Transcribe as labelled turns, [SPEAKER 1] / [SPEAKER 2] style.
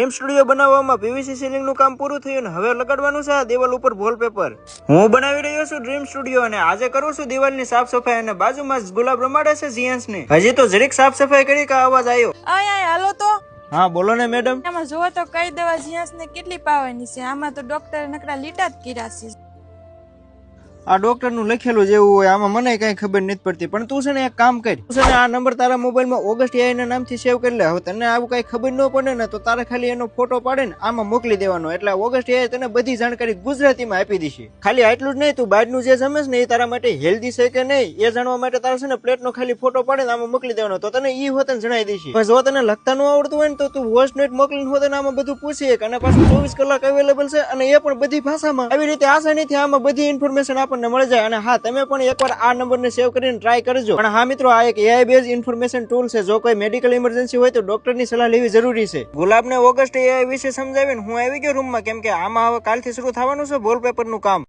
[SPEAKER 1] Dream studio બનાવવામાં PVC ceiling નું કામ પૂરું થયું અને હવે લગાડવાનું છે આ દિવાલ ઉપર વોલપેપર. હું બનાવી રહ્યો છું ડ્રીમ સ્ટુડિયો અને આજે કરું છું દિવાલની સાફ સફાઈ અને બાજુમાં જ ગુલાબ રમાડે છે જીએન્સ ને. હજી તો જરીક સાફ સફાઈ કરી કે અવાજ આવ્યો.
[SPEAKER 2] હાલો તો
[SPEAKER 1] હા બોલો ને મેડમ.
[SPEAKER 2] આમાં જોવો તો કઈ દવા જીયાસ ને કેટલી પાવાની છે. આમાં તો ડોક્ટર નકરા લીટા જ કર્યા છે.
[SPEAKER 1] આ ડોક્ટર નું લખેલું જેવું હોય આમાં મને કઈ ખબર નથી પડતી. પણ તું છે ને એક કામ કર, તું છે ને આ નંબર તારા મોબાઈલમાં ઓગસ્ટ AI ના નામથી સેવ કરી લે. હવે તને આવું કઈ ખબર ન પડે ને તો તારે ખાલી એનો ફોટો પાડીને આમાં મોકલી દેવાનો, એટલે ઓગસ્ટ AI તને બધી જાણકારી ગુજરાતીમાં આપી દેશે. ખાલી આટલું જ નહીં, તું બહારનું જે જમેશ ને એ તારા માટે હેલ્ધી છે કે નહીં એ જાણવા માટે તારે છે ને પ્લેટનો ખાલી ફોટો પાડીને આમાં મોકલી દેવાનો, તો તને ઈ હોત જણાવી દેશે. પણ જો તને લખતા ન આવડતું હોય ને તો તું વોઇસ નોટ મોકલીને હોત આમાં બધું પૂછી એક, અને પાછું 24 કલાક અવેલેબલ છે અને એ પણ બધી ભાષામાં. આવી રીતે આસાનીથી આમાં બધી ઇન્ફોર્મેશન આપણને મળી જાય. અને હા, તમે પણ એકવાર આ નંબરને સેવ કરીને ટ્રાય કરજો. પણ હા મિત્રો, આ એક AI બેઝ ઇન્ફોર્મેશન ટૂલ છે. જો કોઈ મેડિકલ ઇમરજન્સી હોય તો ડોક્ટરની સલાહ લેવી જરૂરી છે. ગુલાબને ઓગસ્ટ AI વિશે સમજાવીને હું આવી ગયો રૂમમાં, કેમ કે આમાં હવે કાલથી શરૂ થવાનું છે વોલપેપરનું કામ.